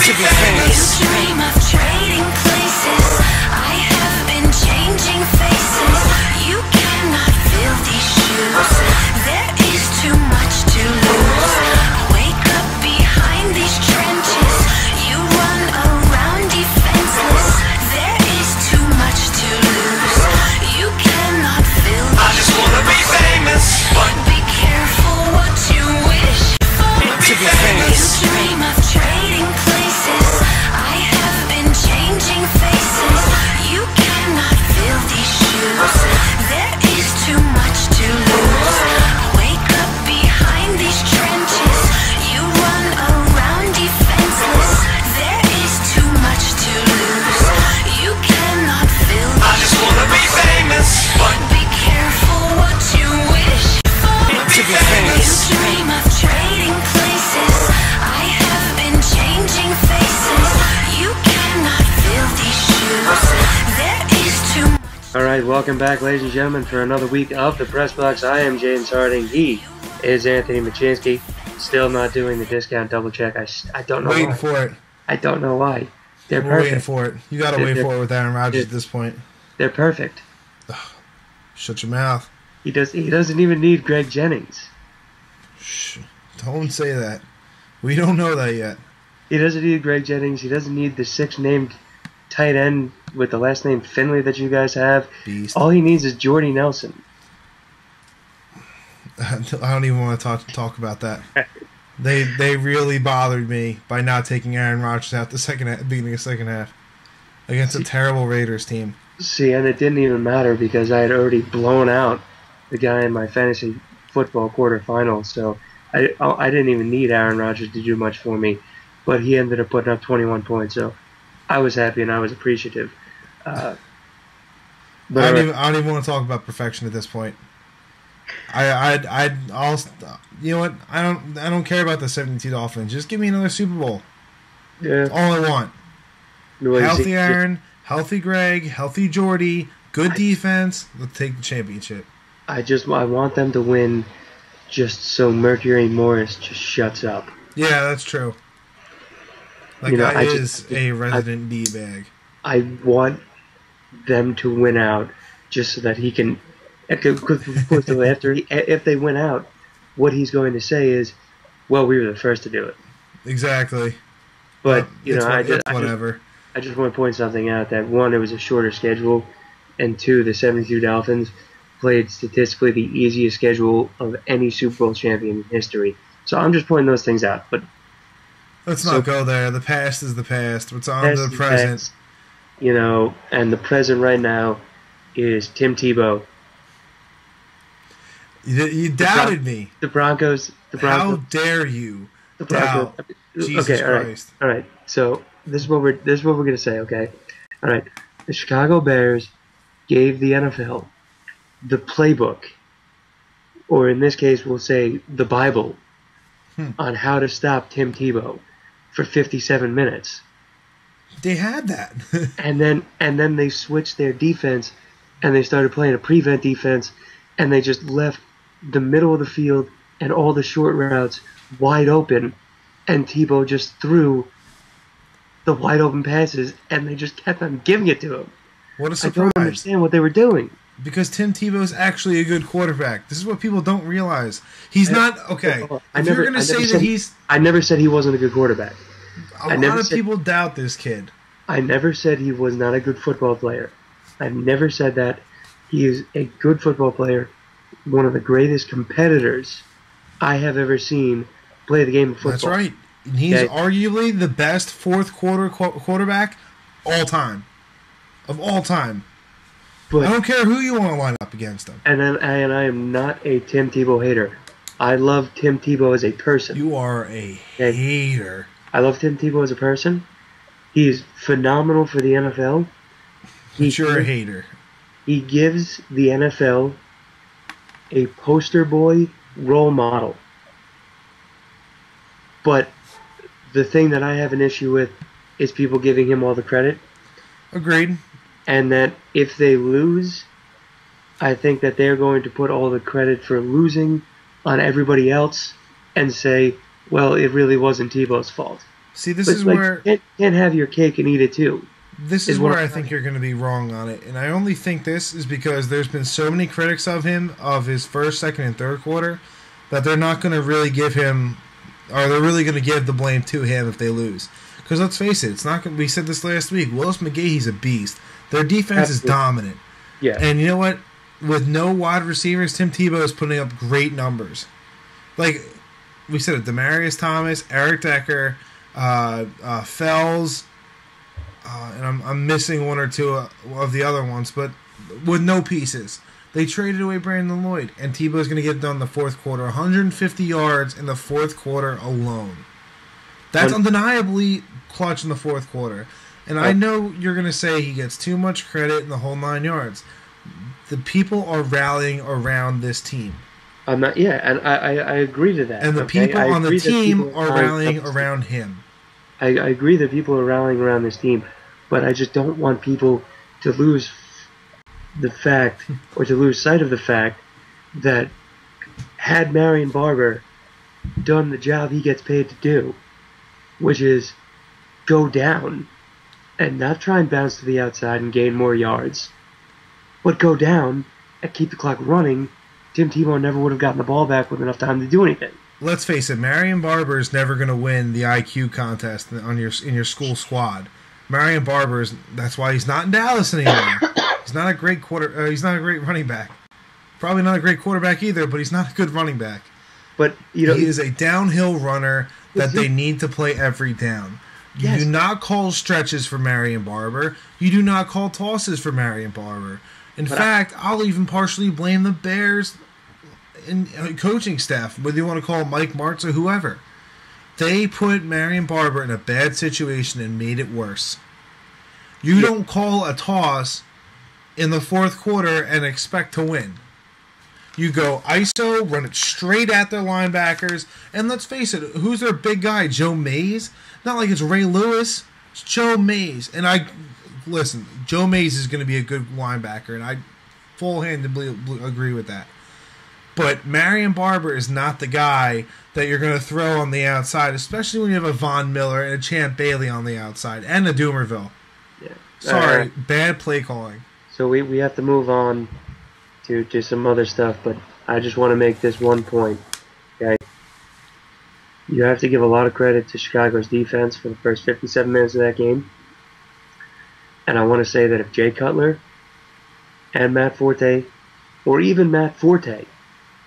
to be famous. You dream of trading places. I have been changing faces. You cannot fill these shoes. There is too much to lose. Wake up behind these trenches. You run around defenseless. There is too much to lose. You cannot fill these I just wanna be famous, but Be careful what you wish for. to be famous. You dream of trading places. I have been changing faces. You cannot fill these shoes. There is too much to lose. Wake up behind these trenches. You run around defenseless. There is too much to lose. You cannot fill I these just wanna be famous, but Be careful what you wish for. to be famous. You dream of trading places. I have been changing faces. You cannot fill these shoes. There is too much. Alright, welcome back, ladies and gentlemen, for another week of the Press Box. I am James Harding. He is Anthony Machinsky. Still not doing the discount double check. I don't know Waiting why. for it. I don't know why. They're We're waiting perfect. for it. You gotta wait for it with Aaron Rodgers at this point. They're perfect. Shut your mouth. He doesn't even need Greg Jennings. Shh. Don't say that. We don't know that yet. He doesn't need Greg Jennings. He doesn't need the 6 named tight end with the last name Finley that you guys have. Beast. All he needs is Jordy Nelson. I don't even want to talk about that. They really bothered me by not taking Aaron Rodgers out the beginning of the second half against a terrible Raiders team. See, and it didn't even matter because I had already blown out the guy in my fantasy football quarterfinals, so I didn't even need Aaron Rodgers to do much for me, but he ended up putting up 21 points, so I was happy and I was appreciative. I don't even want to talk about perfection at this point. I'll you know what? I don't care about the 72 Dolphins. Just give me another Super Bowl. Yeah. All I want. Well, you Healthy see- Aaron, healthy Greg, healthy Jordy, good defense. Let's take the championship. I want them to win just so Mercury Morris just shuts up. Yeah, that's true. That You know, guy I is just- a resident D-bag. I want them to win out just so that he can. Because of course, if they win out, what he's going to say is, "Well, we were the first to do it." Exactly. But you It's know, whatever. I just want to point something out that one, it was a shorter schedule, and two, the 72 Dolphins played statistically the easiest schedule of any Super Bowl champion in history. So I'm just pointing those things out. But Let's so- not go there. The past is the past. What's on past to is the present? past, you know, and the present right now is Tim Tebow. You doubted me. The Broncos. How dare you The Broncos. doubt Jesus Okay, all right, Christ? all right. So this is what we're gonna say. Okay, all right. The Chicago Bears gave the NFL the playbook, or in this case, we'll say the Bible, on how to stop Tim Tebow for 57 minutes, They had that. and then they switched their defense, and they started playing a prevent defense, and they just left the middle of the field and all the short routes wide open, and Tebow just threw the wide open passes, and they just kept on giving it to him. What a I surprise. don't understand what they were doing. Because Tim Tebow is actually a good quarterback. This is what people don't realize. He's not okay. If you're going to say that he's, I never said he wasn't a good quarterback. a lot of people doubt this kid. I never said he was not a good football player. I never said that. He is a good football player, one of the greatest competitors I have ever seen play the game of football. That's right. And he's Okay. arguably the best fourth quarter quarterback all time. Of all time. But I don't care who you want to line up against him. and I am not a Tim Tebow hater. I love Tim Tebow as a person. You are a Okay. hater. I love Tim Tebow as a person. He is phenomenal for the NFL. But you're a hater. He gives the NFL a poster boy role model. But the thing that I have an issue with is people giving him all the credit, Agreed. and that if they lose, I think that they're going to put all the credit for losing on everybody else and say, well, it really wasn't Tebow's fault. See, this But is like, where you can't have your cake and eat it too. this is is what where I I'm think saying. you're going to be wrong on it, and I only think this is because there's been so many critics of him of his first, second, and third quarter that they're not going to really give him, or they're really going to give the blame to him if they lose. Because let's face it, it's not. We said this last week. Willis McGahee's a beast. Their defense is Absolutely. dominant, Yeah. and you know what? With no wide receivers, Tim Tebow is putting up great numbers. Like we said, Demarius Thomas, Eric Decker, Fells. And I'm missing one or two of the other ones, but with no pieces. They traded away Brandon Lloyd, and Tebow's going to get it done in the fourth quarter. 150 yards in the fourth quarter alone. That's undeniably clutch in the fourth quarter. And I know you're going to say he gets too much credit in the whole 9 yards. The people are rallying around this team. I'm not. Yeah, and I agree to that. And the okay? people I on the agree that team people are rallying up- around him. I agree that people are rallying around this team, but I just don't want people to lose the fact or to lose sight of the fact that had Marion Barber done the job he gets paid to do, which is go down and not try and bounce to the outside and gain more yards, but go down and keep the clock running, Tim Tebow never would have gotten the ball back with enough time to do anything. Let's face it, Marion Barber is never going to win the IQ contest in your school squad. Marion Barber that's why he's not in Dallas anymore. He's not a great he's not a great running back. Probably not a great quarterback either, but he's not a good running back. But you know, He is a downhill runner that they need to play every down. You Yes. do not call stretches for Marion Barber. You do not call tosses for Marion Barber. In fact, I'll even partially blame the Bears and coaching staff, whether you want to call Mike Martz or whoever. They put Marion Barber in a bad situation and made it worse. You don't call a toss in the fourth quarter and expect to win. You go ISO, run it straight at their linebackers, and let's face it, who's their big guy? Joe Mays? Not like it's Ray Lewis. It's Joe Mays. And listen, Joe Mays is going to be a good linebacker, and I full-handedly agree with that. But Marion Barber is not the guy that you're going to throw on the outside, especially when you have a Von Miller and a Champ Bailey on the outside, and a Doomerville. yeah. Sorry, bad play calling. So we have to move on to some other stuff, but I just want to make this one point. Okay, you have to give a lot of credit to Chicago's defense for the first 57 minutes of that game, and I want to say that if Jay Cutler and Matt Forte, or even Matt Forte,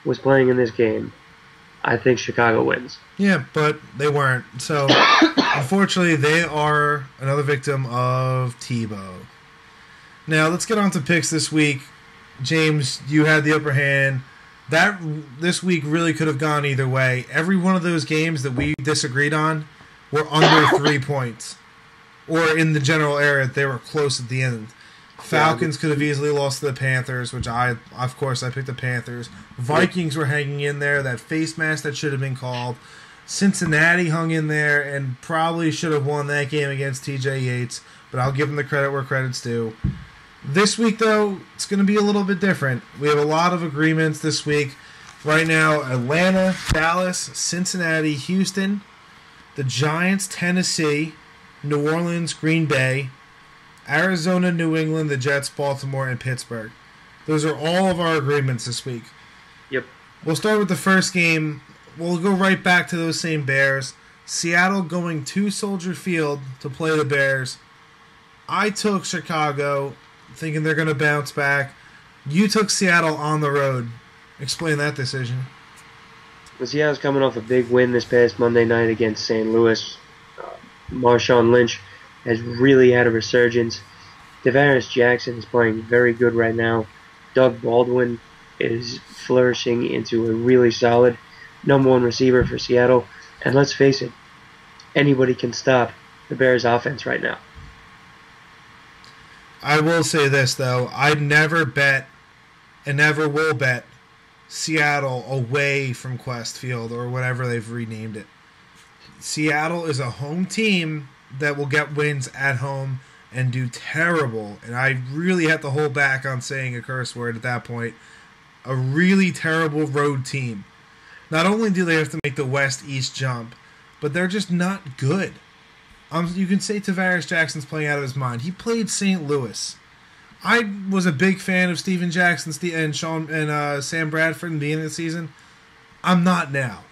was playing in this game, I think Chicago wins. Yeah, but they weren't. So, unfortunately, they are another victim of Tebow. Now, let's get on to picks this week. James, you had the upper hand. This week really could have gone either way. Every one of those games that we disagreed on were under 3 points. Or in the general area, they were close at the end. Falcons could have easily lost to the Panthers, which of course, I picked the Panthers. Vikings were hanging in there. That face mask that should have been called. Cincinnati hung in there and probably should have won that game against TJ Yates, but I'll give them the credit where credit's due. This week, though, it's going to be a little bit different. We have a lot of agreements this week. Right now, Atlanta, Dallas, Cincinnati, Houston, the Giants, Tennessee, New Orleans, Green Bay, Arizona, New England, the Jets, Baltimore, and Pittsburgh. Those are all of our agreements this week. Yep. We'll start with the first game. We'll go right back to those same Bears. Seattle going to Soldier Field to play the Bears. I took Chicago, thinking they're going to bounce back. You took Seattle on the road. Explain that decision. Well, Seattle's coming off a big win this past Monday night against St. Louis. Marshawn Lynch has really had a resurgence. Tavares Jackson is playing very good right now. Doug Baldwin is flourishing into a really solid number one receiver for Seattle. And let's face it, anybody can stop the Bears' offense right now. I will say this, though. I'd never bet and never will bet Seattle away from Quest Field or whatever they've renamed it. Seattle is a home team that will get wins at home and do terrible. And I really have to hold back on saying a curse word at that point. A really terrible road team. Not only do they have to make the West-East jump, but they're just not good. You can say Tavares Jackson's playing out of his mind. He played St. Louis. I was a big fan of Steven Jackson and Sam Bradford in the beginning of the season. I'm not now.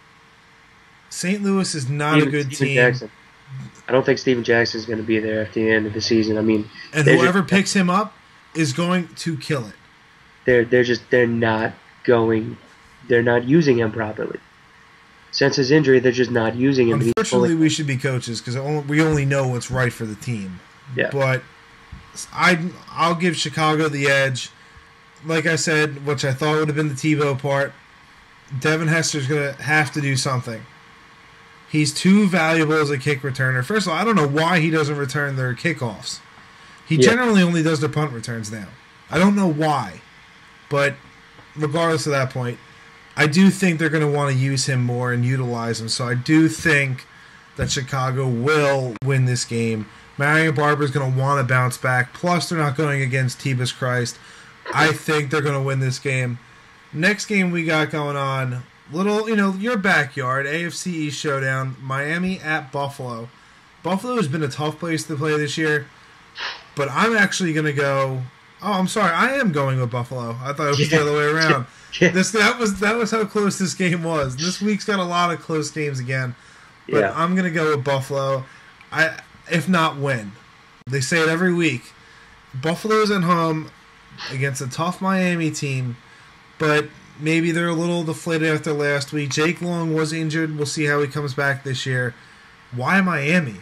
St. Louis is not a good team. Jackson. I don't think Steven Jackson is going to be there at the end of the season. I mean, and whoever picks him up is going to kill it. They're not using him properly. Since his injury, they're just not using him. Unfortunately, we should be coaches because we only know what's right for the team. Yeah. But I'll give Chicago the edge. Like I said, which I thought would have been the Tebow part, Devin Hester's going to have to do something. He's too valuable as a kick returner. First of all, I don't know why he doesn't return their kickoffs. He generally only does their punt returns now. I don't know why. But regardless of that point, I do think they're going to want to use him more and utilize him. So I do think that Chicago will win this game. Marion Barber is going to want to bounce back. Plus, they're not going against Tebus Christ. I think they're going to win this game. Next game we got going on, your backyard, AFC East showdown, Miami at Buffalo. Buffalo has been a tough place to play this year, but I'm actually going to go... Oh, I'm sorry. I am going with Buffalo. I thought it was the other way around. Yeah. That was how close this game was. This week's got a lot of close games again, but I'm going to go with Buffalo. If not win. They say it every week. Buffalo's at home against a tough Miami team, but maybe they're a little deflated after last week. Jake Long was injured. We'll see how he comes back this year. Why Miami?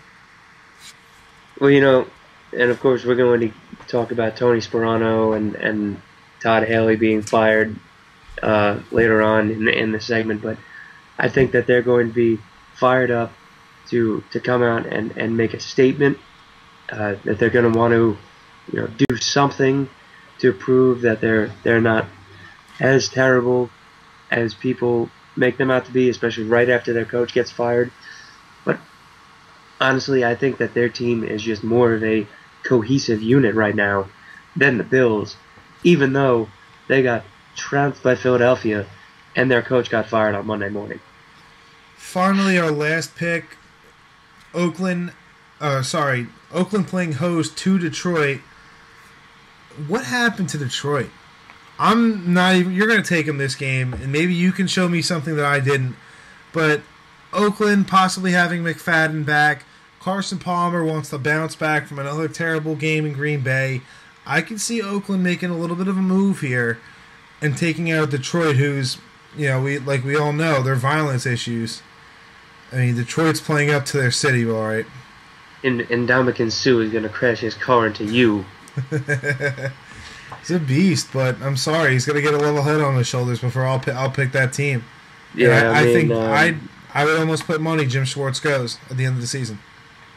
Well, and of course we're going to talk about Tony Sperano and Todd Haley being fired later on in the segment, but I think that they're going to be fired up to come out and make a statement, that they're going to want to do something to prove that they're not as terrible as people make them out to be, especially right after their coach gets fired. But honestly, I think that their team is just more of a cohesive unit right now than the Bills, even though they got trounced by Philadelphia and their coach got fired on Monday morning. Finally, our last pick, Oakland playing host to Detroit. What happened to Detroit? I'm not even... You're going to take them this game, and maybe you can show me something that I didn't. But Oakland possibly having McFadden back. Carson Palmer wants to bounce back from another terrible game in Green Bay. I can see Oakland making a little bit of a move here and taking out Detroit, who's, we all know, their violence issues. I mean, Detroit's playing up to their city, all right. And Ndamukong Suh is going to crash his car into you. He's a beast, but I'm sorry, he's going to get a level head on his shoulders before I'll pick that team. Yeah, I think I would almost put money Jim Schwartz goes at the end of the season.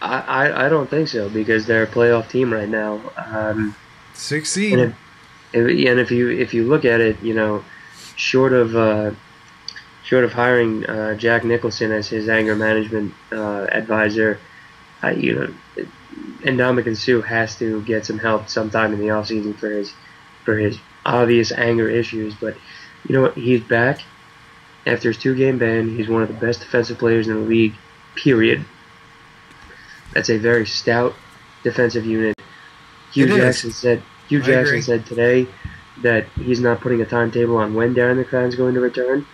I don't think so, because they're a playoff team right now. 6th seed. And if you look at it, short of hiring Jack Nicholson as his anger management advisor, Ndamukong Suh has to get some help sometime in the offseason for his obvious anger issues. But you know what? He's back after his 2-game ban. He's one of the best defensive players in the league, period. That's a very stout defensive unit. Hugh Jackson said today that he's not putting a timetable on when Darren McFadden's going to return.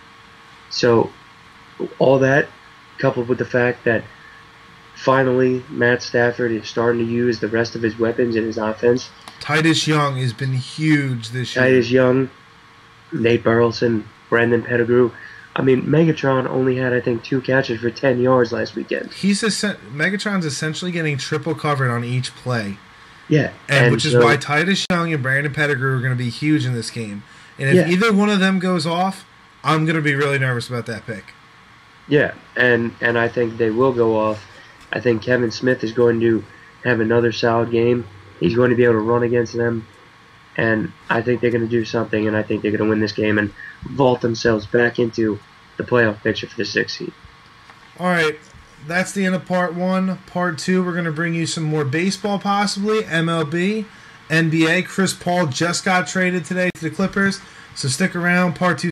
So all that, coupled with the fact that finally Matt Stafford is starting to use the rest of his weapons in his offense. Titus Young has been huge this year. Titus Young, Nate Burleson, Brandon Pettigrew. I mean, Megatron only had, I think, 2 catches for 10 yards last weekend. Megatron's essentially getting triple covered on each play. Yeah. And which is why Titus Young and Brandon Pettigrew are going to be huge in this game. And if either one of them goes off, I'm going to be really nervous about that pick. Yeah, and I think they will go off. I think Kevin Smith is going to have another solid game. He's going to be able to run against them. And I think they're going to do something, and I think they're going to win this game and vault themselves back into the playoff picture for the 6th seed. All right, that's the end of part 1. Part 2, we're going to bring you some more baseball, possibly, MLB, NBA. Chris Paul just got traded today to the Clippers, so stick around. Part 2.